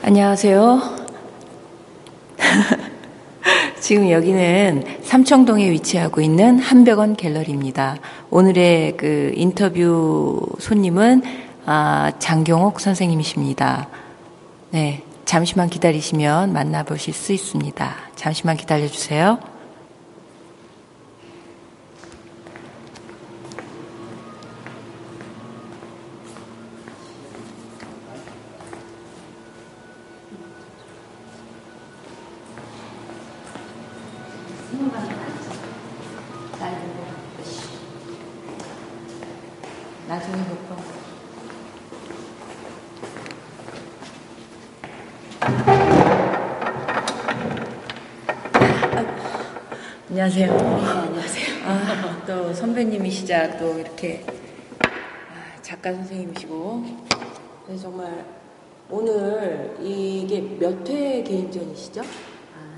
안녕하세요. 지금 여기는 삼청동에 위치하고 있는 한백원 갤러리입니다. 오늘의 그 인터뷰 손님은 장경옥 선생님이십니다. 네, 잠시만 기다리시면 만나보실 수 있습니다. 잠시만 기다려주세요. 나중에 볼 거. 안녕하세요. 안녕하세요. 또 선배님이시자 또 이렇게 작가 선생님이시고. 그래서 정말 오늘 이게 몇 회 개인전이시죠?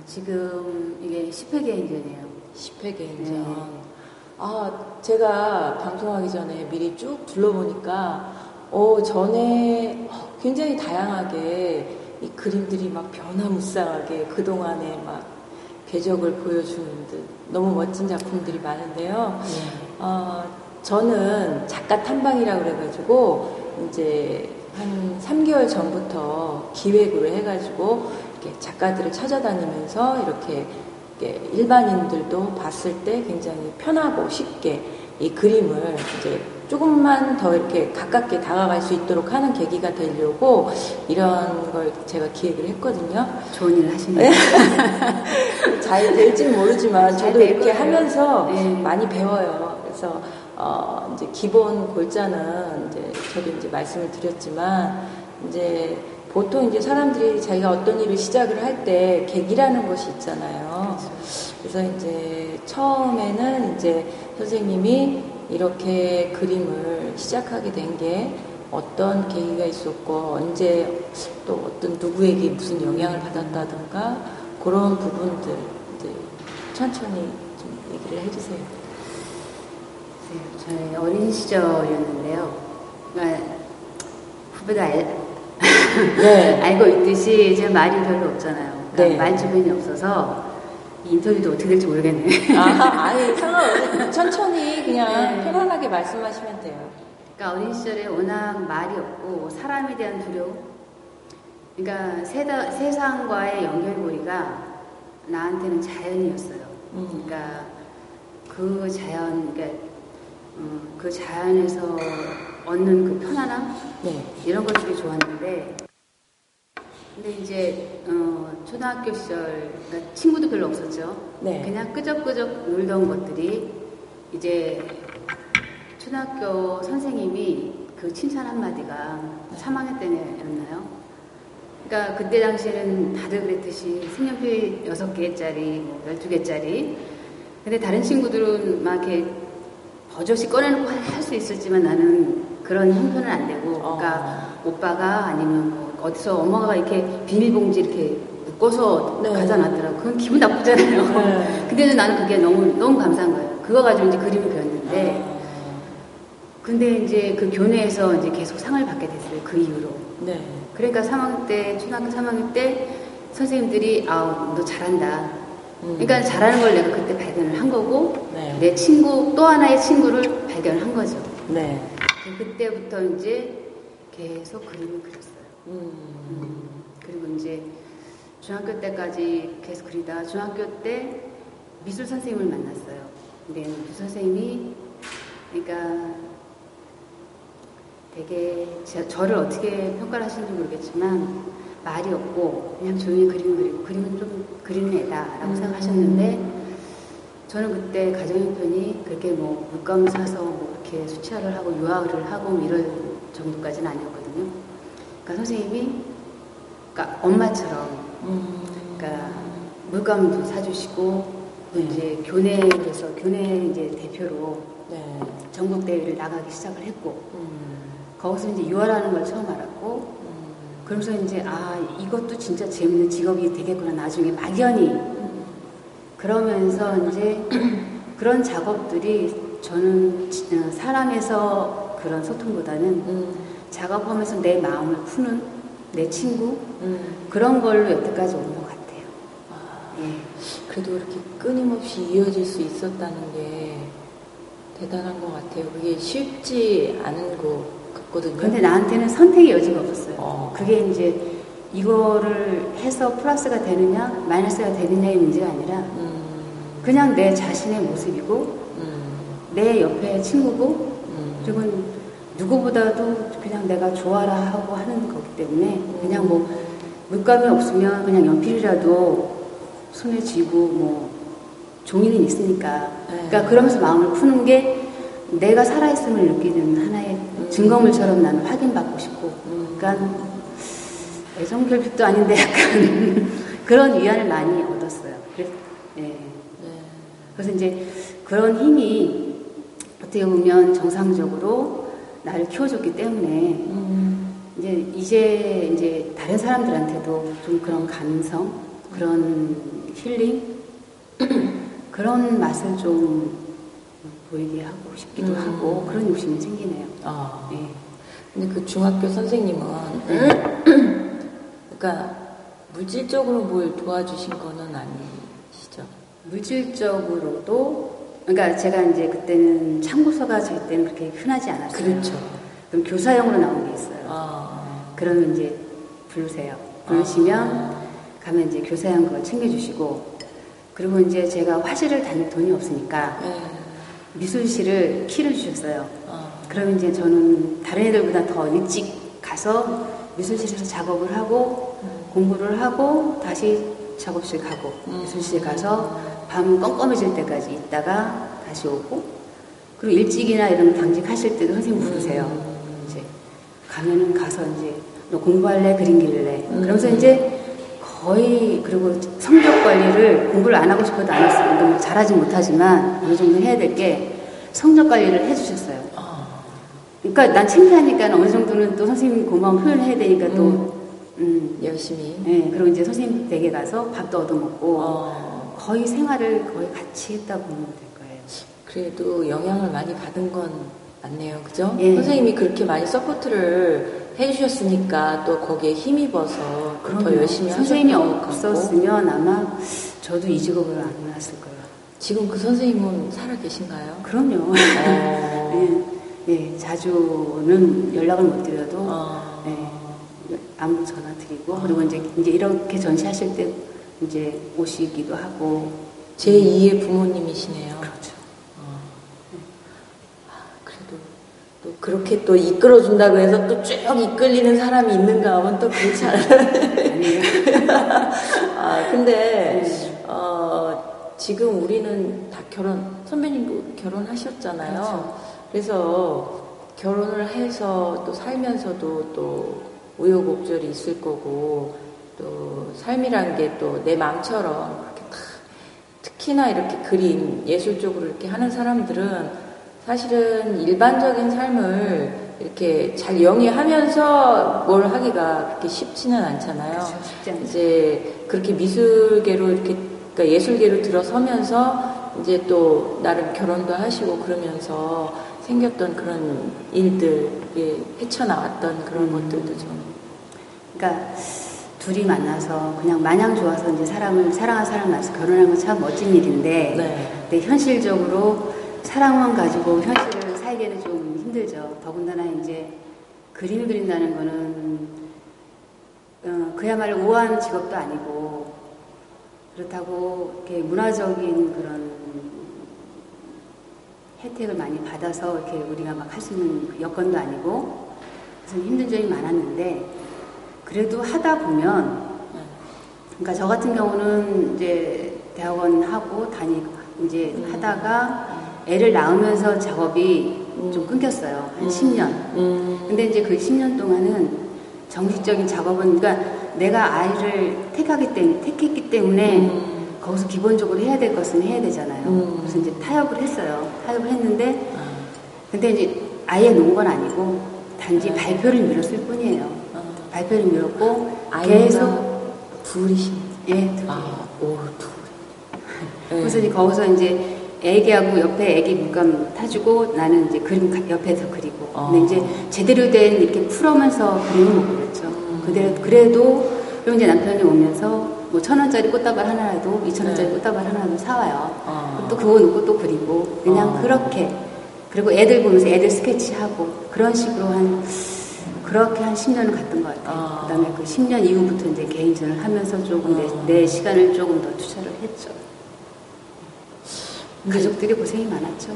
지금 이게 10회 개인전이에요. 10회 개인전. 네. 제가 방송하기 전에 미리 쭉 둘러보니까, 전에 굉장히 다양하게 이 그림들이 막 변화무쌍하게 그동안에 막 궤적을 보여주는 듯 너무 멋진 작품들이 많은데요. 저는 작가 탐방이라고 그래가지고, 이제 한 3개월 전부터 기획으로 해가지고, 이렇게 작가들을 찾아다니면서 이렇게 일반인들도 봤을 때 굉장히 편하고 쉽게 이 그림을 이제 조금만 더 이렇게 가깝게 다가갈 수 있도록 하는 계기가 되려고 이런 걸 제가 기획을 했거든요. 좋은 일 하시네요. 잘 될지는 모르지만 저도 이렇게 하면서 네. 많이 배워요. 그래서 이제 기본 골자는 이제 저도 이제 말씀을 드렸지만 이제 보통 이제 사람들이 자기가 어떤 일을 시작을 할 때 계기라는 것이 있잖아요. 그래서 이제 처음에는 이제 선생님이 이렇게 그림을 시작하게 된 게 어떤 계기가 있었고 언제 또 어떤 누구에게 무슨 영향을 받았다든가 그런 부분들 이제 천천히 좀 얘기를 해주세요. 네, 저희 어린 시절이었는데요. 그러니까 후배들 네. 알고 있듯이 제 말이 별로 없잖아요. 그러니까 네. 말 주변이 없어서 이 인터뷰도 어떻게 될지 모르겠네. 아니 상관없어요. 천천히 그냥 네. 편안하게 말씀하시면 돼요. 그러니까 어린 시절에 워낙 말이 없고 사람에 대한 두려움. 그러니까 세상과의 연결고리가 나한테는 자연이었어요. 그러니까 그 자연, 그러니까 그 자연에서 얻는 그 편안함, 네. 이런 것들이 좋았는데, 근데 이제 초등학교 시절, 그러니까 친구도 별로 없었죠. 네. 그냥 끄적끄적 놀던 것들이 이제 초등학교 선생님이 그 칭찬 한마디가 3학년 때였나요? 그러니까 그때 당시에는 다들 그랬듯이 색연필 6개짜리, 12개짜리. 근데 다른 친구들은 막 이렇게 버젓이 꺼내놓고 할 수 있었지만 나는 그런 형편은 안 되고, 그러니까 오빠가 아니면 뭐 어디서 엄마가 이렇게 비닐봉지 이렇게 묶어서 네. 가져다 놨더라고. 그건 기분 나쁘잖아요. 네. 근데는 나는 그게 너무 감사한 거예요. 그거 가지고 이제 그림을 그렸는데, 근데 이제 그 교내에서 이제 계속 상을 받게 됐어요. 그 이후로. 네. 그러니까 3학년 때, 초등학교 3학년 때 선생님들이, 너 잘한다. 그러니까 잘하는 걸 내가 그때 발견을 한 거고, 네. 내 친구, 또 하나의 친구를 발견한 거죠. 네. 그때부터 이제 계속 그림을 그렸어요. 그리고 이제 중학교 때까지 계속 그리다가 중학교 때 미술 선생님을 만났어요. 근데 미술 선생님이, 그러니까 되게 저를 어떻게 평가를 하시는지 모르겠지만 말이 없고 그냥 조용히 그림을 그리고 그림은 좀 그리는 애다라고 생각하셨는데, 저는 그때 가정 형편이 그렇게 뭐 물감 사서 뭐 이렇게 수채화를 하고 유화를 하고 뭐 이럴 정도까지는 아니었거든요. 그러니까 선생님이, 그러니까 엄마처럼, 그러니까 물감도 사주시고, 또 이제 교내에서 교내 이제 대표로 네. 전국 대회를 나가기 시작을 했고, 거기서 이제 유화라는 걸 처음 알았고, 그러면서 이제 이것도 진짜 재밌는 직업이 되겠구나 나중에 막연히. 그러면서 이제 그런 작업들이 저는 사람에서 그런 소통보다는 작업하면서 내 마음을 푸는 내 친구 그런 걸로 여태까지 온 것 같아요. 예. 그래도 이렇게 끊임없이 이어질 수 있었다는 게 대단한 것 같아요. 그게 쉽지 않은 것 같거든요. 근데 나한테는 선택의 여지가 없었어요. 그게 이제 이거를 해서 플러스가 되느냐 마이너스가 되느냐의 문제가 아니라 그냥 내 자신의 모습이고 내 옆에 친구고 그리고 누구보다도 그냥 내가 좋아라 하고 하는 거기 때문에 그냥 뭐 물감이 없으면 그냥 연필이라도 손에 쥐고 뭐 종이는 있으니까 그러니까 그러면서 마음을 푸는 게 내가 살아있음을 느끼는 하나의 증거물처럼 나는 확인받고 싶고 그러니까 애정결핍도 아닌데 약간 그런 위안을 많이 얻었어요. 그래서 이제 그런 힘이 어떻게 보면 정상적으로 나를 키워줬기 때문에 이제 다른 사람들한테도 좀 그런 감성, 그런 힐링, 그런 맛을 좀 보이게 하고 싶기도 하고 그런 욕심이 생기네요. 네. 근데 그 중학교 선생님은 그러니까 물질적으로 뭘 도와주신 거는 아니시죠? 물질적으로도 그러니까 제가 이제 그때는 참고서가 저희 때는 그렇게 흔하지 않았어요. 그렇죠. 그럼 교사용으로 나온 게 있어요. 그러면 이제 부르세요. 부르시면 가면 이제 교사용 그걸 챙겨주시고 그리고 이제 제가 화실을 다닐 돈이 없으니까 미술실을 키를 주셨어요. 그러면 이제 저는 다른 애들보다 더 일찍 가서 미술실에서 작업을 하고 공부를 하고 다시 작업실 가고 미술실 가서 밤 껌껌해질 때까지 있다가 다시 오고 그리고 일찍이나 이런 당직하실 때도 선생님 부르세요. 이제 가면은 가서 이제 너 공부할래 그림 그릴래 그러면서 이제 거의 그리고 성적 관리를 공부를 안 하고 싶어도 안 했어요. 뭐 잘하지 못하지만 어느 정도 해야 될 게 성적 관리를 해주셨어요. 그러니까 난 창피하니까 어느 정도는 또 선생님 고마운 표현을 해야 되니까 또 열심히. 네, 그리고 이제 선생님 댁에 가서 밥도 얻어먹고 거의 생활을 거의 같이 했다고 보면 될 거예요. 그래도 영향을 많이 받은 건 맞네요, 그죠? 예. 선생님이 그렇게 많이 서포트를 해주셨으니까 또 거기에 힘입어서 더 열심히 선생님이 하셨던 것 같고. 없었으면 아마 저도 이 직업을 안 해왔을 거예요. 지금 그 선생님은 살아 계신가요? 그럼요. 네, 자주는 연락을 못 드려도 안부 전화 드리고 그리고 이제 이렇게 전시하실 때 이제 오시기도 하고 제2의 부모님이시네요. 그렇죠. 그래도 또 그렇게 또 이끌어준다고 해서 또 쭉 이끌리는 사람이 있는가 하면 또 그렇지 않아요. 근데 지금 우리는 다 선배님도 결혼하셨잖아요. 그렇죠. 그래서 결혼을 해서 또 살면서도 또 우여곡절이 있을 거고 또 삶이란 게 또 내 마음처럼 그렇게 특히나 이렇게 그림 예술 쪽으로 이렇게 하는 사람들은 사실은 일반적인 삶을 이렇게 잘 영위하면서 뭘 하기가 그렇게 쉽지는 않잖아요. 그렇죠, 쉽지 않죠. 이제 그렇게 미술계로 이렇게 그러니까 예술계로 들어서면서 이제 또 나름 결혼도 하시고 그러면서 생겼던 그런 일들, 헤쳐나왔던 그런 것들도 좀. 그러니까 둘이 만나서 그냥 마냥 좋아서 이제 사랑한 사람 만나서 결혼한 건 참 멋진 일인데, 근데 현실적으로 사랑만 가지고 현실을 살기에는 좀 힘들죠. 더군다나 이제 그림을 그린다는 거는 그야말로 우아한 직업도 아니고 그렇다고 이렇게 문화적인 그런 혜택을 많이 받아서 이렇게 우리가 막 할 수 있는 여건도 아니고 그래서 힘든 점이 많았는데 그래도 하다 보면 그러니까 저 같은 경우는 이제 대학원 하고 다니고 이제 하다가 애를 낳으면서 작업이 좀 끊겼어요. 한 10년. 근데 이제 그 10년 동안은 정식적인 작업은 그러니까 내가 아이를 택했기 때문에 거기서 기본적으로 해야 될 것은 해야 되잖아요. 그래서 이제 타협을 했어요. 타협을 했는데 근데 이제 아예 놓은 건 아니고 단지 발표를 미뤘을 뿐이에요. 발표를 미뤘고 계속 둘이신. 예, 둘. 그래서 이제 거기서 이제 애기하고 옆에 애기 물감 타주고 나는 이제 그림 옆에서 그리고 근데 이제 제대로 된 이렇게 풀어면서 그림을 못 그렸죠. 그래도 그리고 이제 남편이 오면서 뭐 1,000원짜리 꽃다발 하나라도 2,000원짜리 꽃다발 하나라도 사와요. 또 그거 놓고 또 그리고 그냥 그렇게 그리고 애들 보면서 애들 스케치하고 그런 식으로 그렇게 한 10년을 갔던 것 같아요. 그다음에 그 10년 이후부터 이제 개인전을 하면서 조금 내 시간을 조금 더 투자를 했죠. 가족들이 고생이 많았죠.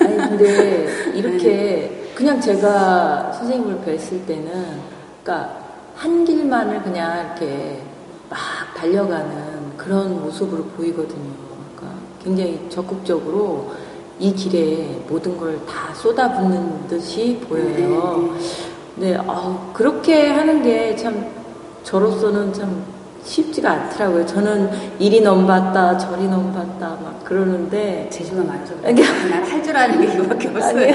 아니 근데 이렇게 그냥 제가 선생님을 뵀을 때는 그러니까 한 길만을 그냥 이렇게 막 달려가는 그런 모습으로 보이거든요. 그러니까 굉장히 적극적으로 이 길에 모든 걸 다 쏟아붓는 듯이 보여요. 근데 그렇게 하는 게 참 저로서는 참 쉽지가 않더라고요. 저는 이리 넘봤다 저리 넘봤다 막 그러는데 재주가 많아서 난 할 줄 아는 게 이거밖에 없어요.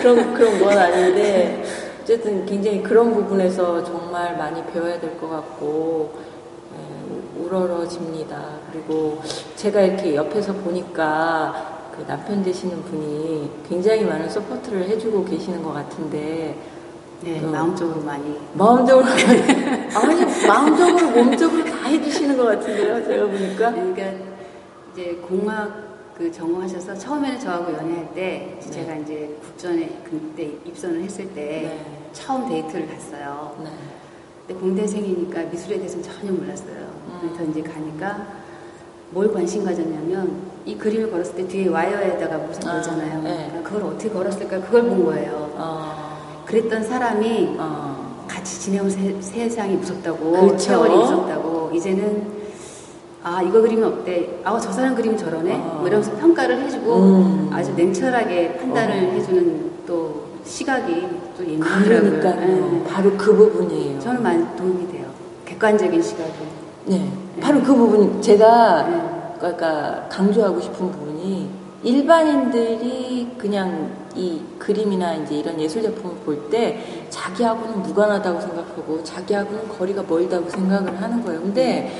그런 건 아닌데 어쨌든 굉장히 그런 부분에서 정말 많이 배워야 될 것 같고 우러러집니다. 그리고 제가 이렇게 옆에서 보니까 그 남편 되시는 분이 굉장히 많은 서포트를 해주고 계시는 것 같은데 네, 마음적으로 많이. 마음적으로 몸적으로 다 해주시는 것 같은데요, 제가 보니까. 그러니까 이제 공학 그 전공하셔서 처음에는 저하고 연애할 때 제가 이제 국전에 그때 입선을 했을 때 처음 데이트를 갔어요. 근데 공대생이니까 미술에 대해서는 전혀 몰랐어요. 그래서 이제 가니까 뭘 관심 가졌냐면 이 그림을 걸었을 때 뒤에 와이어에다가 무슨 거잖아요. 그러니까 그걸 어떻게 걸었을까 그걸 본 거예요. 그랬던 사람이 같이 지내면 세상이 무섭다고 그렇죠. 세월이 무섭다고 이제는 이거 그리면 어때? 저 사람 그림 저러네? 뭐 이러면서 평가를 해주고 아주 냉철하게 판단을 해주는 또 시각이 또 예민하더라고요. 그러니까요. 바로 그 부분이에요. 저는 많이 도움이 돼요. 객관적인 시각이. 네. 바로 그 부분 제가 그러니까 강조하고 싶은 부분이 일반인들이 그냥 이 그림이나 이제 이런 예술 작품을 볼 때 자기하고는 무관하다고 생각하고 자기하고는 거리가 멀다고 생각을 하는 거예요. 근데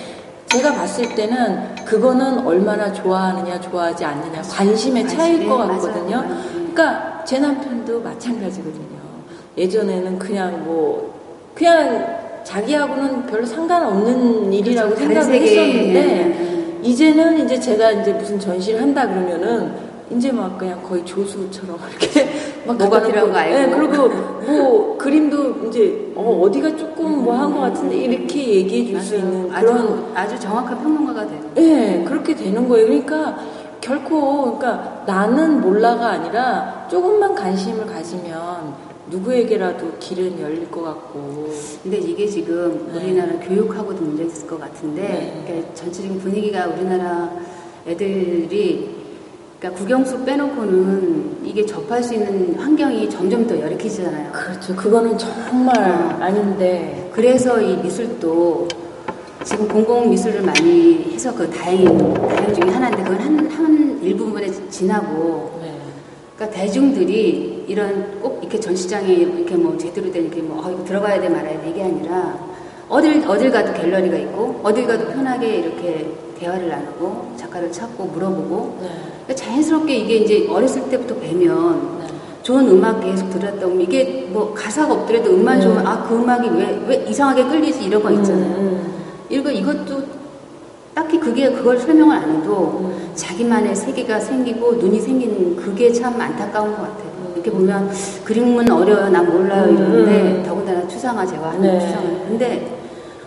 제가 봤을 때는 그거는 얼마나 좋아하느냐 좋아하지 않느냐 관심의 차이일 것 같거든요. 그러니까 제 남편도 마찬가지거든요. 예전에는 그냥 자기하고는 별로 상관없는 일이라고 생각을 했었는데 이제는 이제 제가 이제 무슨 전시를 한다 그러면은 이제 막 그냥 거의 조수처럼 이렇게 막 뭐가 필요한 거 알고. 그리고 뭐 그림도 이제 어디가 조금 뭐 한 것 같은데 이렇게 얘기해 줄 수 있는 그런 아주 정확한 평론가가 돼요. 네, 그렇게 되는 거예요. 그러니까 결코 나는 몰라가 아니라 조금만 관심을 가지면 누구에게라도 길은 열릴 것 같고. 근데 이게 지금 우리나라 교육하고도 문제 있을 것 같은데 그러니까 전체적인 분위기가 우리나라 애들이 그러니까 국영수 빼놓고는 이게 접할 수 있는 환경이 점점 더 열악해지잖아요. 그렇죠. 그거는 정말 아닌데. 그래서 이 미술도 지금 공공 미술을 많이 해서 그 다행 중에 하나인데 그건 한 일부분에 지나고. 그러니까 대중들이 이런 꼭 이렇게 전시장에 이렇게 뭐 제대로 된 이렇게 이거 들어가야 돼 말아야 돼 이게 아니라 어딜 가도 갤러리가 있고 어딜 가도 편하게 이렇게 대화를 나누고 작가를 찾고 물어보고 그러니까 자연스럽게 이게 이제 어렸을 때부터 뵈면 좋은 음악 계속 들었다 보면 이게 뭐 가사가 없더라도 음만 좋으면 그 음악이 왜 이상하게 끌리지 이런 거 있잖아요. 이것도 딱히 그걸 설명을 안 해도 자기만의 세계가 생기고 눈이 생기는 그게 참 안타까운 것 같아요. 이렇게 보면 그림은 어려워요, 난 몰라요 이러는데 더군다나 추상화 제가 하는 추상화. 근데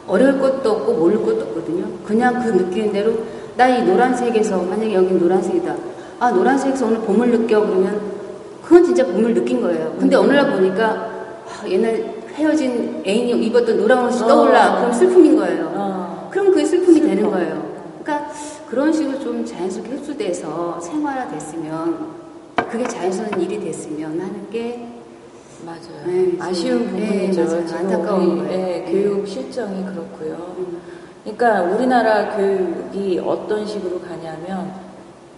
어려울 것도 없고 모를 것도 없거든요. 그냥 그 느끼는 대로 나 이 노란색에서 만약에 여기 노란색이다. 노란색에서 오늘 봄을 느껴 그러면 그건 진짜 봄을 느낀 거예요. 근데 어느 날 보니까 옛날 헤어진 애인이 입었던 노란 옷이 떠올라. 그럼 슬픔인 거예요. 그럼 그게 슬픔이 되는 거예요. 그러니까 그런 식으로 좀 자연스럽게 흡수돼서 생활화됐으면 그게 자연스러운 일이 됐으면 하는 게 맞아요. 아쉬운 부분이죠. 안타까운 거예요. 교육 실정이 그렇고요. 그러니까 우리나라 교육이 어떤 식으로 가냐면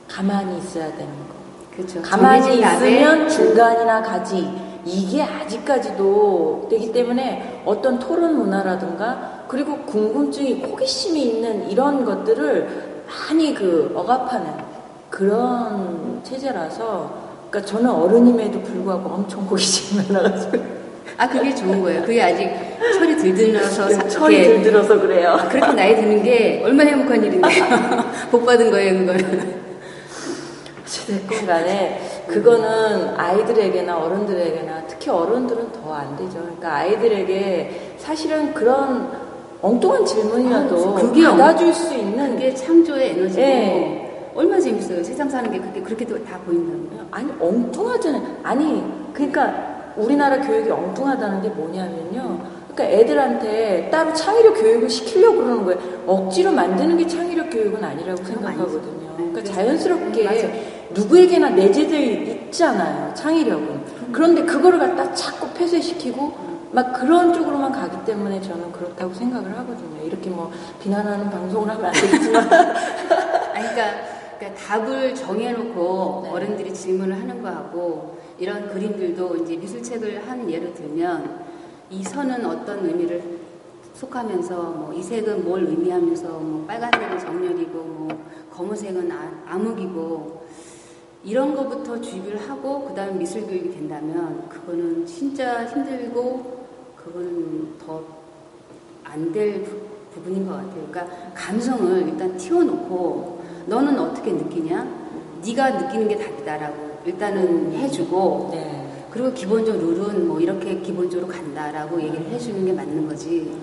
가만히 있어야 되는 거. 그렇죠. 가만히 있으면 중간이나 가지. 이게 아직까지도 되기 때문에 어떤 토론 문화라든가 그리고 궁금증이 호기심이 있는 이런 것들을 많이 억압하는 그런 체제라서 그러니까 저는 어른임에도 불구하고 엄청 호기심이 많아가지고 그게 좋은 거예요. 그게 아직 철이 들들어서 철이 들들어서 그래요. 그렇게 나이 드는 게 얼마나 행복한 일인데요. 복 받은 거예요, 그거는. 어쨌든 간에 그거는 아이들에게나 어른들에게나 특히 어른들은 더 안 되죠. 그러니까 아이들에게 사실은 그런 엉뚱한 질문이라도 그게 받아줄 수 있는 그게 창조의 에너지고 네. 얼마나 재밌어요. 세상 사는 게 그렇게 다 보인다고요. 아니 엉뚱하잖아요. 아니 그러니까 우리나라 교육이 엉뚱하다는 게 뭐냐면요. 그러니까 애들한테 따로 창의력 교육을 시키려고 그러는 거예요. 억지로 만드는 게 창의력 교육은 아니라고 생각하거든요. 그러니까 자연스럽게 누구에게나 내재되어 있잖아요. 창의력은. 그런데 그거를 갖다 자꾸 폐쇄시키고 막 그런 쪽으로만 가기 때문에 저는 그렇다고 생각을 하거든요. 이렇게 뭐 비난하는 방송을 하면 안 되겠지만. 그러니까 답을 정해놓고 네. 어른들이 질문을 하는 거하고 이런 그림들도 이제 미술책을 한 예로 들면 이 선은 어떤 의미를 속하면서 뭐 이 색은 뭘 의미하면서 뭐 빨간색은 정렬이고 뭐 검은색은 암흑이고 이런 거부터 주입을 하고 그 다음 미술 교육이 된다면 그거는 진짜 힘들고 그거는 더 안 될 부분인 것 같아요. 그러니까 감성을 일단 튀어놓고 너는 어떻게 느끼냐? 네가 느끼는 게 답이다라고 일단은 해주고 네. 그리고 기본적 룰은 뭐 이렇게 기본적으로 간다라고 얘기를 해주는 게 맞는 거지.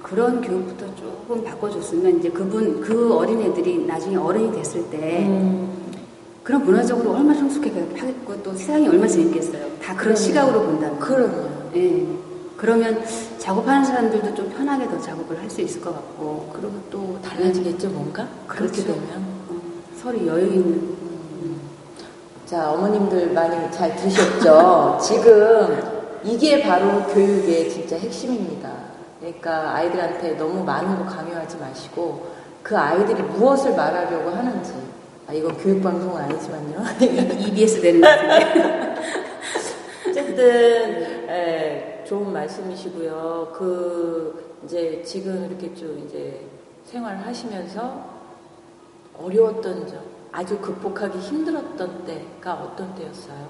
그런 교육부터 조금 바꿔줬으면 이제 그 어린애들이 나중에 어른이 됐을 때 그런 문화적으로 얼마나 성숙하겠고 또 세상이 얼마나 재밌겠어요. 다 그런 시각으로 본다면. 그럼요. 예. 그러면 작업하는 사람들도 좀 편하게 더 작업을 할 수 있을 것 같고. 그리고 또 달라지겠죠, 뭔가? 그렇게 그렇죠. 되면. 서로 여유 있는. 자, 어머님들 많이 잘 들으셨죠? 지금 이게 바로 교육의 진짜 핵심입니다. 그러니까 아이들한테 너무 많은 거 강요하지 마시고 그 아이들이 무엇을 말하려고 하는지. 이건 교육방송은 아니지만요. EBS 되는 것 같은데. 어쨌든 좋은 말씀이시고요. 이제 지금 이렇게 좀 이제 생활을 하시면서 어려웠던 점, 아주 극복하기 힘들었던 때가 어떤 때였어요?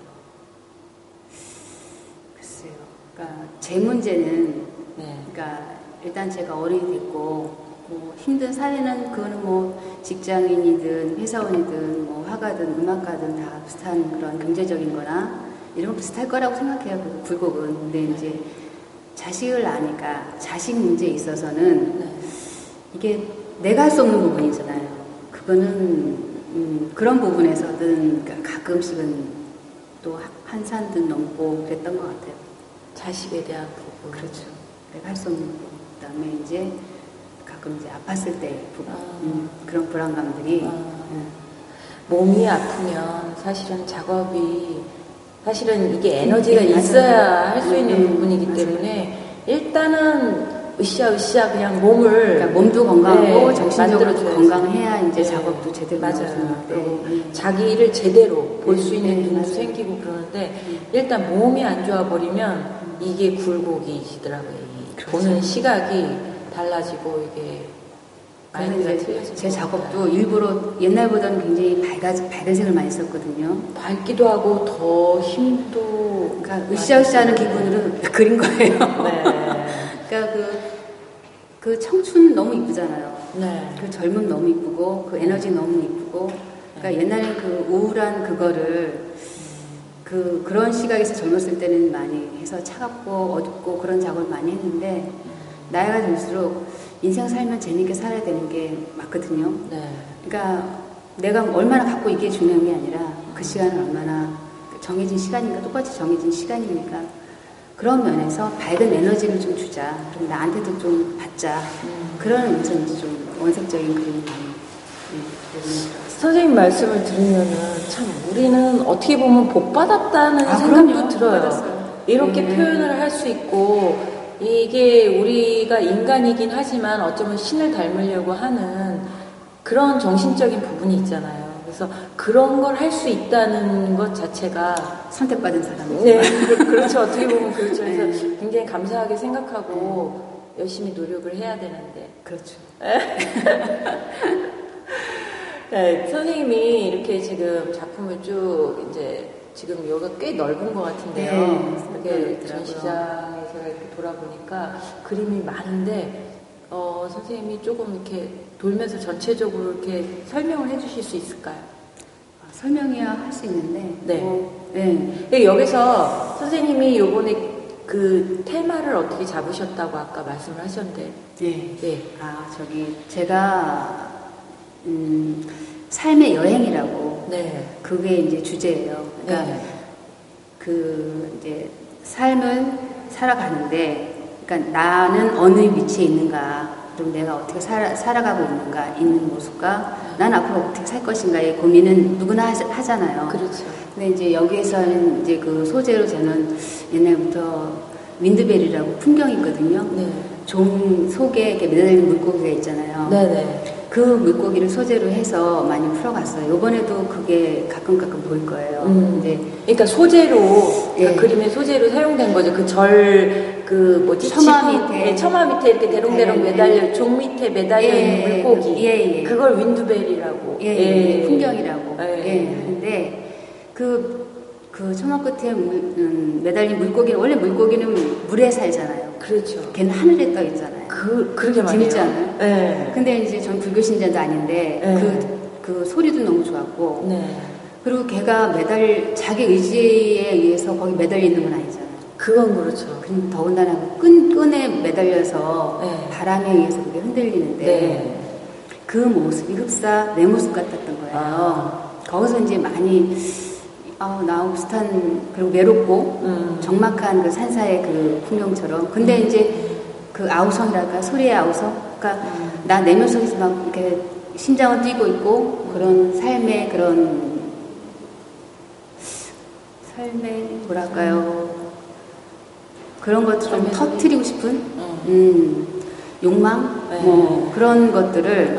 글쎄요. 그러니까 제 문제는 네. 그러니까 일단 제가 어른이 됐고 뭐 힘든 사회는 그거는 뭐 직장인이든 회사원이든 뭐 화가든 음악가든 다 비슷한 그런 경제적인 거나 이런 거 비슷할 거라고 생각해요. 그 굴곡은. 근데 이제 자식을 낳으니까 자식 문제에 있어서는 네. 이게 내가 할 수 없는 부분이잖아요. 그거는 그런 부분에서든 그러니까 가끔씩은 또 한산도 넘고 그랬던 것 같아요. 자식에 대한 부분. 그렇죠. 내가 할 수 없는 부분. 그다음에 이제 가끔 이제 아팠을 때 부분. 그런 불안감들이. 몸이 아프면 사실은 작업이 사실은 이게 에너지가 있어야 할 수 있는 부분이기 맞아요. 때문에 일단은 으쌰으쌰 그냥 몸을 그러니까 몸도 건강하고 네, 정신적으로 만들어줘야지. 건강해야 이제 네. 작업도 제대로 나올 수 맞아요. 있는데 그리고 자기를 제대로 볼 수 있는 눈도 맞아요. 생기고 그러는데 일단 몸이 안 좋아 버리면 이게 굴곡이시더라고요. 그렇죠. 보는 시각이 달라지고 이게 그래서 마인드가 이제 틀려지고 제 작업도 일부러 옛날보다는 굉장히 밝은 색을 많이 썼거든요. 밝기도 하고 더 힘도 그러니까 으쌰으쌰하는 기분으로 그린 거예요. 네. 그러니까 그 청춘 너무 이쁘잖아요. 네. 그 젊음 너무 이쁘고 그 에너지 너무 이쁘고. 그러니까 옛날에 그 우울한 그거를 그런 시각에서 젊었을 때는 많이 해서 차갑고 어둡고 그런 작업을 많이 했는데 나이가 들수록 인생 살면 재밌게 살아야 되는 게 맞거든요. 네. 그러니까 내가 얼마나 갖고 있게 중요한 게 아니라 그 시간을 얼마나 정해진 시간이니까 똑같이 정해진 시간이니까 그런 면에서 밝은 에너지를 좀 주자. 그럼 나한테도 좀 받자. 그런 의미에서 이제 좀 원색적인 그림이 많이 들어갔어요. 선생님 말씀을 들으면은 참 우리는 어떻게 보면 복 받았다는 생각도 그럼요. 들어요. 받았어요. 이렇게 표현을 할 수 있고 이게 우리가 인간이긴 하지만 어쩌면 신을 닮으려고 하는 그런 정신적인 부분이 있잖아요. 그래서 그런 걸 할 수 있다는 것 자체가 선택받은 사람이죠. 네, 그렇죠. 어떻게 보면 그렇죠. 그래서 네. 굉장히 감사하게 생각하고 열심히 노력을 해야 되는데. 그렇죠. 네, 선생님이 이렇게 지금 작품을 쭉 이제 지금 여기가 꽤 넓은 것 같은데요. 네, 이렇게 전시장에 제가 이렇게 돌아보니까 그림이 많은데 선생님이 조금 이렇게 돌면서 전체적으로 이렇게 설명을 해주실 수 있을까요? 설명이야 할 수 있는데. 네. 네. 여기서 선생님이 요번에 그 테마를 어떻게 잡으셨다고 아까 말씀을 하셨는데. 네. 네. 제가 삶의 여행이라고. 네. 그게 이제 주제예요. 그러니까 네. 이제 삶을 살아가는데, 그러니까 나는 어느 위치에 있는가, 그리고 내가 어떻게 살아가고 있는가, 있는 모습과 난 앞으로 어떻게 살 것인가의 고민은 누구나 하잖아요. 그렇죠. 근데 이제 여기에서는 이제 그 소재로 저는 옛날부터 윈드베리라고 풍경이 있거든요. 네. 종 속에 이렇게 매달리는 물고기가 있잖아요. 네네. 그 물고기를 소재로 해서 많이 풀어갔어요. 이번에도 그게 가끔 보일 거예요. 이제 그러니까 소재로, 예. 그림의 소재로 사용된 거죠. 처마 밑에. 처마 밑에 이렇게 대롱대롱 네, 매달려, 종 밑에 매달려 있는 물고기. 예. 그걸 윈드벨이라고. 예. 풍경이라고. 예. 근데 그 처마 끝에 매달린 물고기는, 원래 물고기는 물에 살잖아요. 그렇죠. 걔는 하늘에 떠 있잖아요. 그러게 말이에요. 재밌지 않아요? 네. 근데 이제 전 불교 신자도 아닌데, 네. 그 소리도 너무 좋았고, 네. 그리고 걔가 자기 의지에 의해서 거기 매달려 있는 건 아니잖아요. 그건 그렇죠. 더군다나 끈에 매달려서 네. 바람에 의해서 그게 흔들리는데, 네. 그 모습이 흡사 내 모습 같았던 거예요. 거기서 이제 많이, 나하고 비슷한, 그리고 외롭고, 적막한 그 산사의 그 풍경처럼. 근데 이제 그 아우성이랄까, 소리의 아우성? 그러니까 나 내면 속에서 막 이렇게 심장은 뛰고 있고, 그런 삶의 뭐랄까요. 그런 것들 좀 터트리고 싶은, 욕망? 네. 뭐, 그런 것들을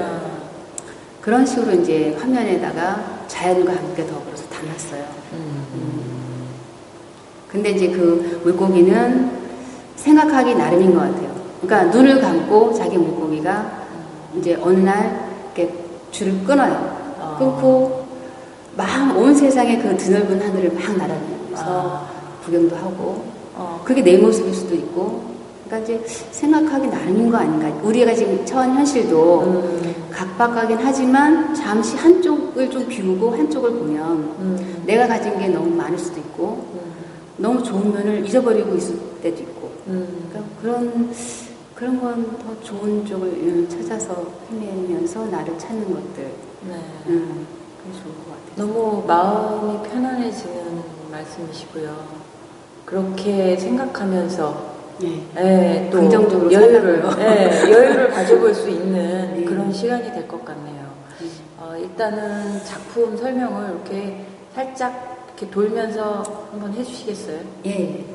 그런 식으로 이제 화면에다가 자연과 함께 더불어서 담았어요. 근데 이제 그 물고기는 생각하기 나름인 것 같아요. 그러니까 눈을 감고 자기 물고기가 이제 어느 날 이렇게 줄을 끊어요. 끊고 막 온 세상에 그 드넓은 하늘을 막 날아다니면서 구경도 하고, 그게 내 모습일 수도 있고, 그러니까 이제 생각하기 나름인 거 아닌가. 우리가 지금 처한 현실도 각박하긴 하지만 잠시 한쪽을 좀 비우고 한쪽을 보면 내가 가진 게 너무 많을 수도 있고, 너무 좋은 면을 잊어버리고 있을 때도 있고, 그러니까 그런 건 더 좋은 쪽을 찾아서 헤매면서 나를 찾는 것들. 네. 그게 좋은 것 같아요. 너무 마음이 편안해지는 말씀이시고요. 그렇게 생각하면서 또 긍정적으로 여유를 가져볼 수 있는 네. 그런 시간이 될 것 같네요. 일단은 작품 설명을 이렇게 살짝 이렇게 돌면서 한번 해주시겠어요? 예.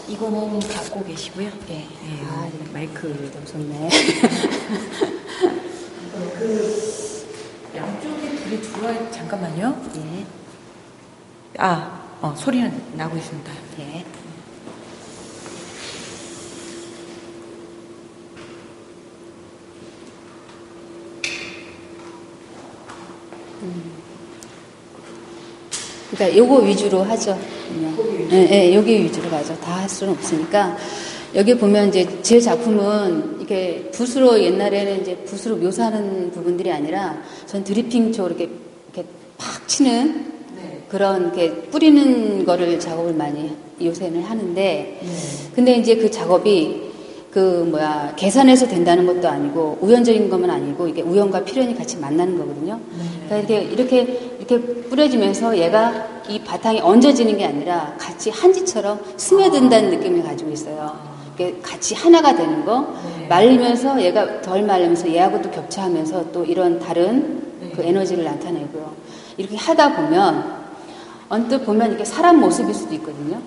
이거는 갖고 계시고요. 예. 마이크 좀 좋네. 양쪽에 불이 들어와 잠깐만요. 예. 소리는 나고 있습니다. 예. 그러니까 요거 위주로 하죠. 그냥. 여기 위주로 가죠. 다 할 수는 없으니까. 여기 보면 이제 제 작품은 이렇게 붓으로, 옛날에는 이제 붓으로 묘사하는 부분들이 아니라 전 드리핑 쪽으로 이렇게 팍 치는 그런 이렇게 뿌리는 거를 작업을 많이 요새는 하는데, 근데 이제 그 작업이 계산해서 된다는 것도 아니고 우연적인 것만 아니고 이게 우연과 필연이 같이 만나는 거거든요. 그러니까 이렇게 뿌려지면서 얘가 이 바탕에 얹어지는 게 아니라 같이 한지처럼 스며든다는 느낌을 가지고 있어요. 이렇게 같이 하나가 되는 거, 말리면서 얘가 덜 말리면서 얘하고 또 겹쳐하면서 또 이런 다른 그 에너지를 나타내고요. 이렇게 하다 보면 언뜻 보면 이게 사람 모습일 수도 있거든요.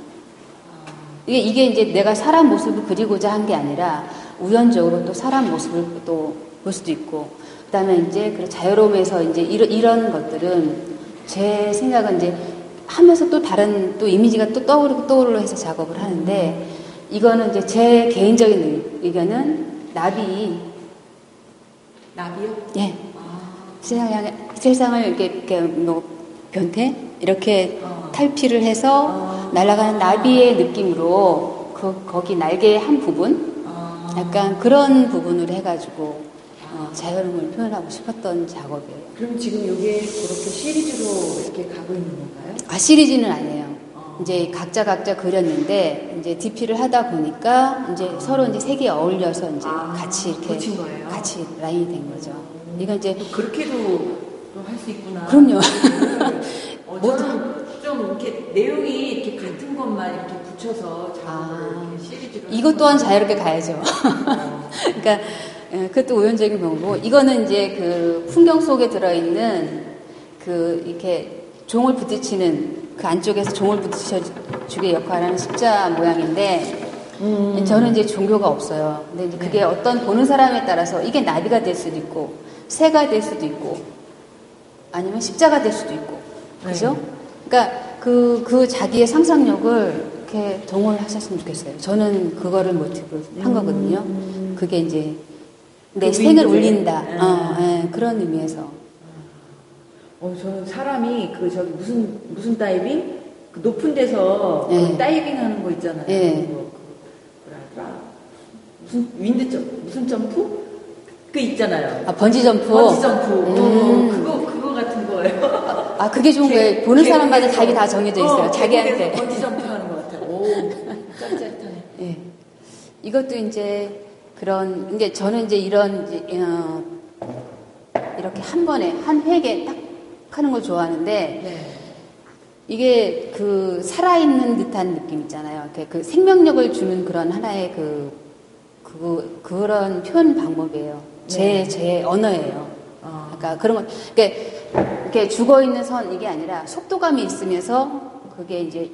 이게 이제 내가 사람 모습을 그리고자 한 게 아니라 우연적으로 또 사람 모습을 또 볼 수도 있고, 그다음에 이제 그 자유로움에서 이제 이런 것들은 제 생각은 이제 하면서 또 다른 또 이미지가 또 떠오르고 해서 작업을 하는데, 이거는 이제 제 개인적인 의견은 나비요? 예. 세상을 이렇게 변태 이렇게 탈피를 해서 날아가는 나비의 느낌으로 거기 날개의 한 부분 약간 그런 부분으로 해가지고 자연을 표현하고 싶었던 작업이에요. 그럼 지금 이게 그렇게 시리즈로 이렇게 가고 있는 건가요? 시리즈는 아니에요. 이제 각자 그렸는데 이제 DP를 하다 보니까 이제 서로 이제 색이 어울려서 이제 같이 이렇게 붙인 거예요? 같이 라인이 된 거죠. 이건 이제 그렇게도 할 수 있구나. 그럼요. 저는 좀 이렇게 내용이 이렇게 같은 것만 이렇게 붙여서 이렇게 시리즈로. 이것 또한 자유롭게 가야죠. 그러니까 그것도 우연적인 경우고 이거는 이제 그 풍경 속에 들어있는 그 이렇게 종을 부딪히는 그 안쪽에서 종을 부딪혀주게 역할하는 십자 모양인데 저는 이제 종교가 없어요. 근데 이제 그게 어떤 보는 사람에 따라서 이게 나비가 될 수도 있고 새가 될 수도 있고 아니면 십자가 될 수도 있고 그죠? 그러니까 그 자기의 상상력을 이렇게 동원하셨으면 좋겠어요. 저는 그거를 모티브로 한 거거든요. 그게 이제 내 생을 울린다. 그런 의미에서. 저는 사람이 저기 무슨 다이빙? 그 높은 데서 그 다이빙 하는 거 있잖아요. 뭐랄까? 무슨 점프? 그 있잖아요. 번지 점프. 그거 같은 거예요. 그게 좋은 거예요. 보는 사람마다 답이 다 정해져 있어요. 자기한테. 번지 점프 하는 것 같아요. 오, 짜릿짜릿하네. 예. 이것도 이제 이제 저는 이제 이렇게 한 번에, 한 획에 딱 하는 걸 좋아하는데, 이게 그 살아있는 듯한 느낌 있잖아요. 그 생명력을 주는 그런 하나의 그런 표현 방법이에요. 제 언어예요. 그러니까 그런 건, 이렇게 죽어있는 선, 이게 아니라 속도감이 있으면서 그게 이제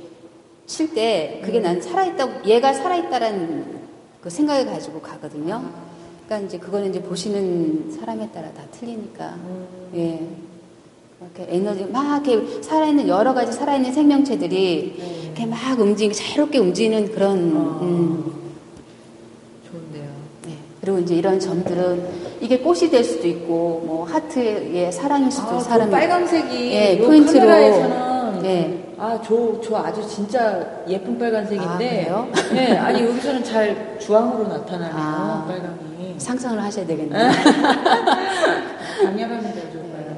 칠 때 그게 난 살아있다고, 얘가 살아있다라는 그 생각을 가지고 가거든요. 그러니까 이제 그거는 이제 보시는 사람에 따라 다 틀리니까. 예. 이렇게 에너지, 막 이렇게 여러 가지 살아있는 생명체들이 이렇게 막 자유롭게 움직이는 그런, 좋은데요. 네. 그리고 이제 이런 점들은 이게 꽃이 될 수도 있고, 뭐, 하트의 사랑일 수도 있고, 사람이. 빨간색이, 예, 포인트로. 카메라에서는, 네. 저 아주 진짜 예쁜 빨간색인데, 그래요? 네, 아니, 여기서는 잘 주황으로 나타나네요, 빨강이. 상상을 하셔야 되겠네요. 강렬합니다, 저 빨강.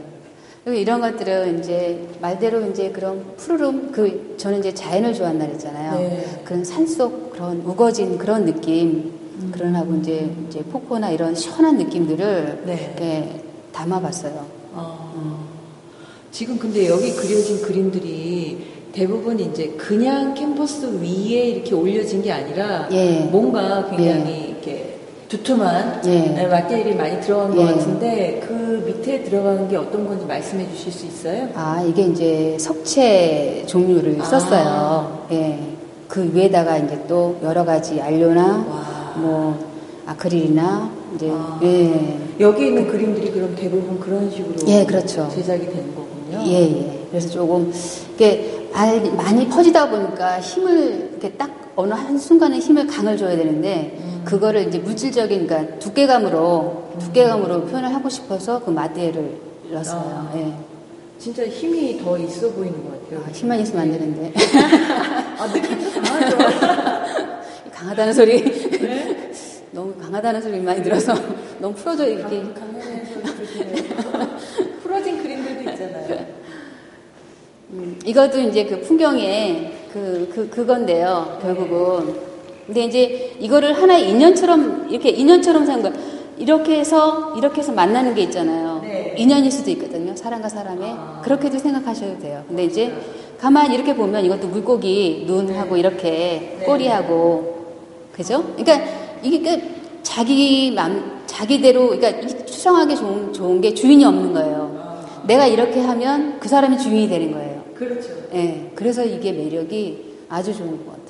그리고 이런 것들은 이제 말대로 이제 그런 푸르름, 저는 이제 자연을 좋아한다 그랬잖아요. 네. 그런 산속 그런 우거진 그런 느낌, 그런하고 이제 폭포나 이런 시원한 느낌들을 이렇게 담아봤어요. 지금 근데 여기 그려진 그림들이 대부분 이제 그냥 캔버스 위에 이렇게 올려진 게 아니라 뭔가 굉장히 이렇게 두툼한 마테리얼이 많이 들어간 것 같은데 그 밑에 들어가는 게 어떤 건지 말씀해 주실 수 있어요? 이게 이제 석체 종류를 썼어요. 예. 그 위에다가 이제 또 여러 가지 안료나 뭐 아크릴이나 이제 여기 있는 그림들이 그럼 대부분 그런 식으로 그렇죠. 제작이 되는 거군요. 그래서 조금 이게 많이 퍼지다 보니까 힘을 이렇게 딱 어느 한 순간에 힘을 강을 줘야 되는데 그거를 이제 물질적인 그러니까 두께감으로 표현을 하고 싶어서 그 마디에를 넣었어요. 진짜 힘이 더 있어 보이는 것 같아요. 힘만 있으면 안 되는데. 느낌도 강하죠. 강하다는 소리. 너무 강하다는 소리 많이 들어서 너무 풀어져 이렇게. 강하다는 소리 풀어진 그림들도 있잖아요. 이것도 이제 그 풍경에 그건데요, 결국은. 근데 이제 이거를 하나의 인연처럼 사는 거야. 이렇게 해서 만나는 게 있잖아요. 인연일 수도 있거든요, 사람과 사람의. 그렇게도 생각하셔도 돼요. 근데 이제 가만히 이렇게 보면 이것도 물고기 눈하고 이렇게 꼬리하고, 그죠? 그러니까 이게 자기대로, 그러니까 추상하게 좋은 게 주인이 없는 거예요. 내가 이렇게 하면 그 사람이 주인이 되는 거예요. 그렇죠. 그래서 이게 매력이 아주 좋은 것 같아요.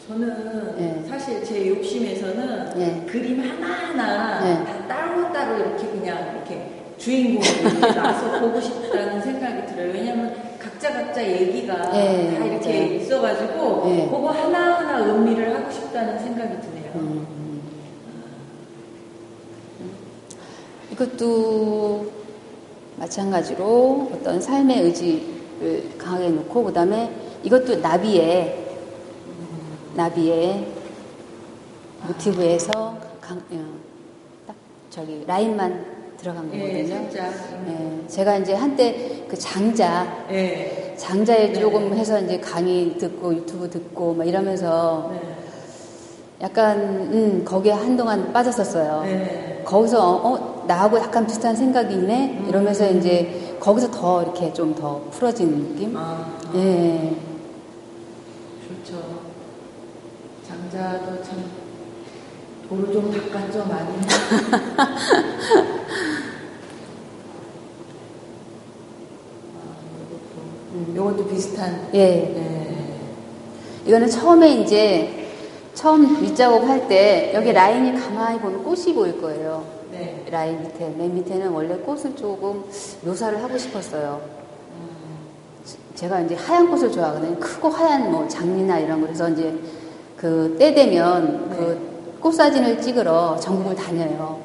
저는 사실 제 욕심에서는 그림 하나하나 다 따로따로 이렇게 그냥 이렇게 주인공을 이렇게 놔서 보고 싶다는 생각이 들어요. 왜냐면 각자 얘기가 다 이렇게 있어가지고 그거 하나하나 음미를 하고 싶다는 생각이 드네요. 이것도 마찬가지로 어떤 삶의 의지 강하게 놓고 그다음에 이것도 나비에 모티브에서 딱 저기 라인만 들어간 거거든요. 살짝. 제가 이제 한때 그 장자에 조금 해서 이제 강의 듣고 유튜브 듣고 막 이러면서 약간 거기에 한동안 빠졌었어요. 거기서 나하고 약간 비슷한 생각이 있네 이러면서 이제 거기서 더 이렇게 좀 더 풀어진 느낌. 예. 좋죠. 장자도 참 도를 좀 바꿨죠 많이. 이것도 비슷한. 이거는 처음에 이제 처음 밑작업 할 때 여기 라인이 가만히 보면 꽃이 보일 거예요. 라인 밑에 맨 밑에는 원래 꽃을 조금 묘사를 하고 싶었어요. 제가 이제 하얀 꽃을 좋아하거든요. 크고 하얀 뭐 장미나 이런 거. 그래서 이제 그 때 되면 그 꽃 사진을 찍으러 전국을 다녀요.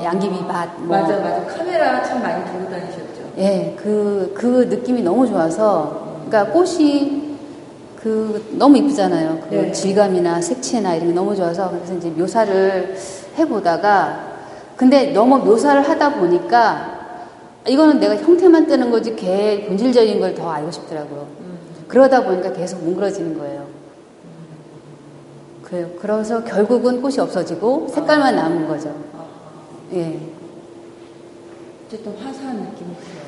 양귀비밭 뭐. 맞아. 카메라 참 많이 들고 다니셨죠. 예, 그 느낌이 너무 좋아서, 그러니까 꽃이 너무 이쁘잖아요. 그 질감이나 색채나 이런 게 너무 좋아서, 그래서 이제 묘사를 해보다가, 근데 너무 묘사를 하다 보니까, 이거는 내가 형태만 뜨는 거지, 걔 본질적인 걸 더 알고 싶더라고요. 그러다 보니까 계속 뭉그러지는 거예요. 그래서 결국은 꽃이 없어지고, 색깔만 남은 거죠. 예. 어쨌든 화사한 느낌이 들어요.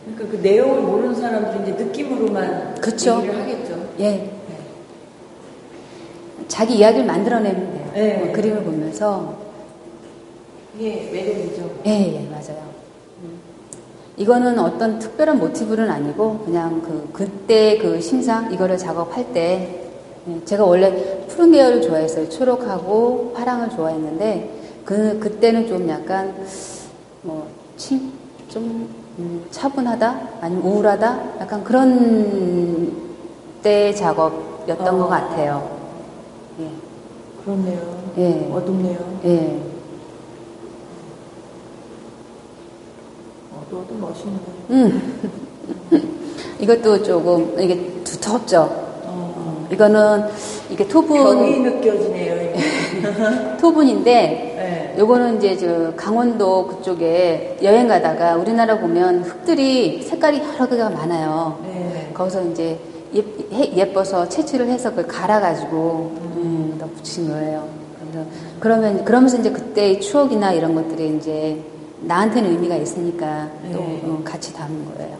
그러니까 그 내용을 모르는 사람들이 이제 느낌으로만 그쵸? 얘기를 하겠죠. 자기 이야기를 만들어내면 돼요. 그림을 보면서. 이게 매력이죠. 맞아요. 이거는 어떤 특별한 모티브는 아니고 그냥 그때 그 심상 이거를 작업할 때 제가 원래 푸른 계열을 좋아했어요. 초록하고 파랑을 좋아했는데 그때는 좀 약간 좀 차분하다 아니면 우울하다 약간 그런 때 작업이었던 것 같아요. 그렇네요. 어둡네요. 또 멋있네요. 이것도 조금 이게 두텁죠. 이거는 이게 토분. 벽이 느껴지네요. 토분인데, 요거는 이제 강원도 그쪽에 여행 가다가 우리나라 보면 흙들이 색깔이 여러 개가 많아요. 거기서 이제 예뻐서 채취를 해서 그걸 갈아가지고, 다 붙인 거예요. 그러면서 이제 그때의 추억이나 이런 것들이 이제 나한테는 의미가 있으니까 또 같이 담은 거예요.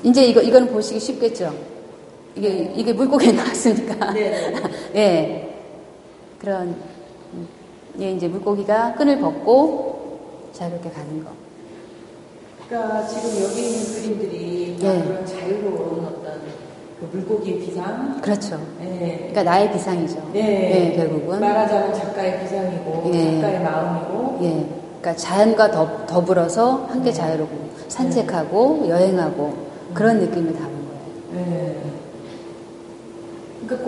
이제 이거는 보시기 쉽겠죠? 이게 물고기에 나왔으니까. 그런, 이제 물고기가 끈을 벗고 자유롭게 가는 거. 그러니까 지금 여기 있는 그림들이 그런 자유로운 어떤 그 물고기의 비상. 그렇죠. 그러니까 나의 비상이죠. 결국은. 말하자면 작가의 비상이고, 작가의 마음이고. 그러니까 자연과 더불어서 함께 자유롭고, 산책하고, 여행하고, 그런 느낌을 담은 거예요. 그러니까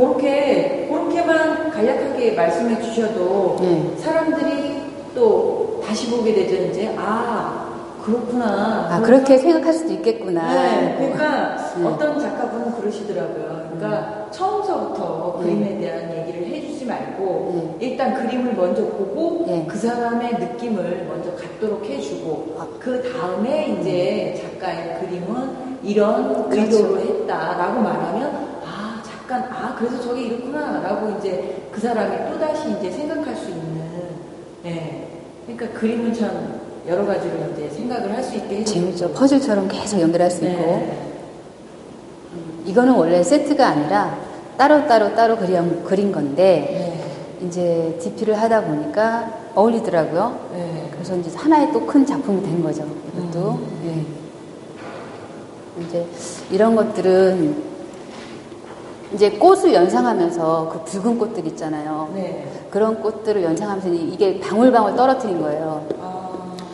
그렇게만 간략하게 말씀해 주셔도 사람들이 또 다시 보게 되죠. 이제 그렇구나. 그렇게 생각할 수도 있겠구나. 그러니까 어떤 작가분은 그러시더라고요. 그러니까 처음서부터 그림에 대한 얘기를 해주지 말고 일단 그림을 먼저 보고 그 사람의 느낌을 먼저 갖도록 해주고 그 다음에 이제 작가의 그림은 이런 의도로 했다라고 말하면 잠깐 그래서 저게 이렇구나라고 이제 그 사람이 또 다시 이제 생각할 수 있는. 그러니까 그림은 참 여러 가지로 이제 생각을 할 수 있게 해주고. 재밌죠. 퍼즐처럼 계속 연결할 수 있고. 이거는 원래 세트가 아니라 따로 그린 건데 이제 DP를 하다 보니까 어울리더라고요. 그래서 이제 하나의 또 큰 작품이 된 거죠. 이것도. 이제 이런 것들은 이제 꽃을 연상하면서 그 붉은 꽃들 있잖아요. 그런 꽃들을 연상하면서 이게 방울방울 떨어뜨린 거예요.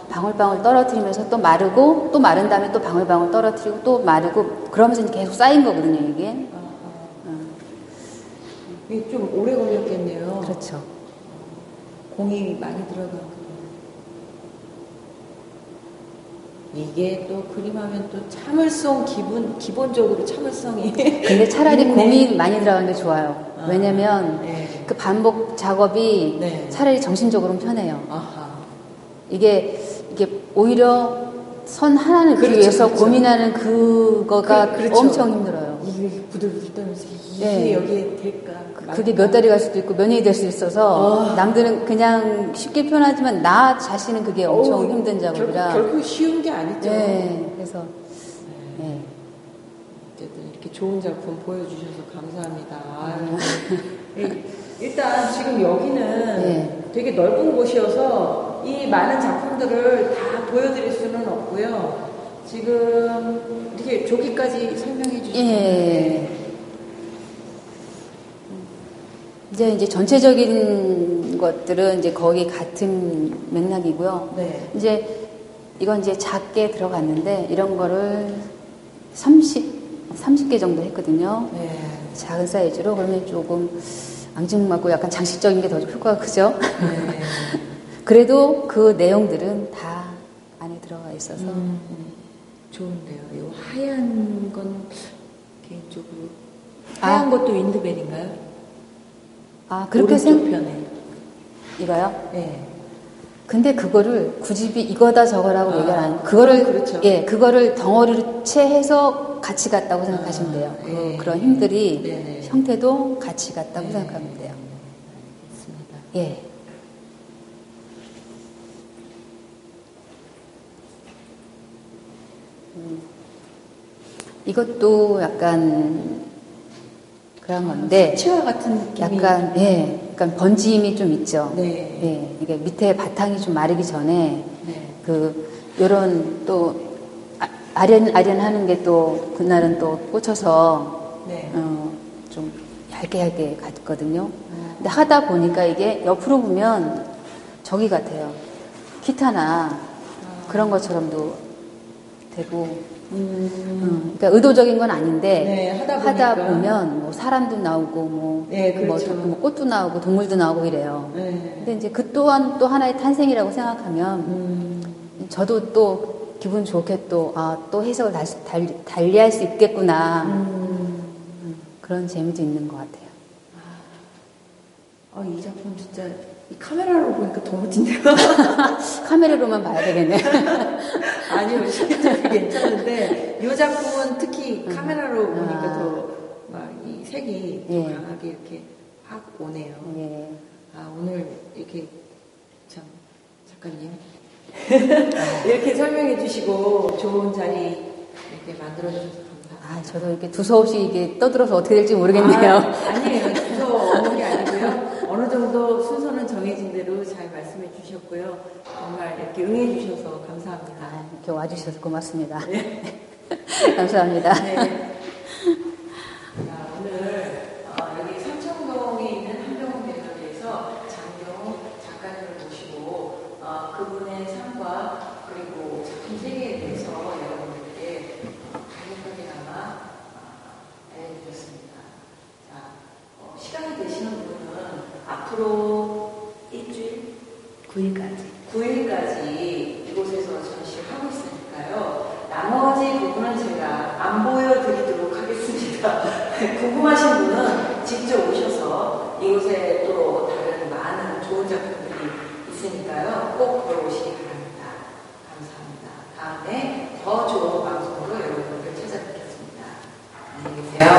방울방울 떨어뜨리면서 또 마르고 또 마른 다음에 또 방울방울 떨어뜨리고 또 마르고 그러면서 계속 쌓인 거거든요, 이게. 이게 좀 오래 걸렸겠네요. 그렇죠. 공이 많이 들어가고. 이게 또 그림하면 또 참을성 기본적으로 참을성이. 근데 차라리 있네. 고민 많이 들어가는 게 좋아요. 왜냐면 네. 그 반복 작업이 네. 차라리 정신적으로는 편해요. 아하. 이게 오히려 선 하나를 그렇죠, 위해서 그렇죠. 고민하는 그거가 그렇죠. 엄청 힘들어요. 이게 부들부들 떨면서 이게 네. 여기에 될까? 그게 몇 달이 갈 수도 있고 몇 년이 될 수 있어서 남들은 그냥 쉽게 표현하지만 나 자신은 그게 엄청 힘든 작업이라. 결국 쉬운 게 아니죠. 네, 그래서 네. 어쨌든 이렇게 좋은 작품 보여주셔서 감사합니다. 아유. 일단 지금 여기는 네. 되게 넓은 곳이어서 이 많은 작품들을 다 보여드릴 수는 없고요. 지금 이렇게 조기까지 설명해 주시면 예. 이제 전체적인 것들은 이제 거의 같은 맥락이고요. 네. 이제 이건 이제 작게 들어갔는데 이런 거를 30개 정도 했거든요. 네. 작은 사이즈로. 그러면 조금 앙증맞고 약간 장식적인 게 더 효과가 크죠. 네. 그래도 그 내용들은 다 안에 들어가 있어서 좋은데요. 이 하얀 건 개인적으로 하얀 것도 윈드벨인가요? 그렇게 편에 이거요? 네. 근데 그거를 굳이 이거다 저거라고 얘기를 안 해요. 그렇죠. 예, 그거를 덩어리로 채해서 같이 갔다고 생각하시면 돼요. 네. 그런 힘들이 네네. 형태도 같이 갔다고 생각하면 돼요. 알겠습니다. 예. 이것도 약간 그런 건데 수채화 같은 느낌이 약간 번짐이 좀 있죠. 네. 예, 이게 밑에 바탕이 좀 마르기 전에 네. 요런 또 아련하는 게 또 그날은 또 꽂혀서 네. 좀 얇게 갔거든요. 근데 하다 보니까 이게 옆으로 보면 저기 같아요. 기타나 그런 것처럼도 되고. 그러니까 의도적인 건 아닌데 네, 하다 보면 뭐 사람도 나오고 네, 그렇죠. 뭐 꽃도 나오고 동물도 나오고 이래요. 네. 근데 이제 그 또한 또 하나의 탄생이라고 생각하면 저도 또 기분 좋게 또 해석을 다시 달리할 수 있겠구나. 그런 재미도 있는 것 같아요. 이 작품 진짜 이 카메라로 보니까 더 멋진데요. 카메라로만 봐야 되겠네. 아니요, 실제로 괜찮은데 이 작품은 특히 카메라로 보니까 더 막 이 색이 더 예. 강하게 이렇게 확 오네요. 예. 오늘 이렇게 참 작가님 이렇게 설명해 주시고 좋은 자리 이렇게 만들어 주셔서 감사합니다. 저도 이렇게 두서없이 이게 떠들어서 어떻게 될지 모르겠네요. 아니에요. 두서워하는 게 아니고요. 어느 정도 순서는 정해진 대로 잘 말씀해 주셨고요. 정말 이렇게 응해 주셔서 감사합니다. 이렇게 와주셔서 고맙습니다. 네. 감사합니다. 네. 오늘 여기 삼청동에 있는 한병훈 갤러리에서 장경 작가님을 모시고 그분의 삶과 그리고 작품 세계에 대해서 여러분들께 간략하게나마 알려주셨습니다. 시간이 되시는 분은 앞으로 일주일 9일까지 이곳에서 전시를 하고 있으니까요. 나머지 부분은 제가 안 보여드리도록 하겠습니다. 궁금하신 분은 직접 오셔서 이곳에 또 다른 많은 좋은 작품들이 있으니까요. 꼭 보러 오시기 바랍니다. 감사합니다. 다음에 더 좋은 방송으로 여러분들 찾아뵙겠습니다. 안녕히 계세요.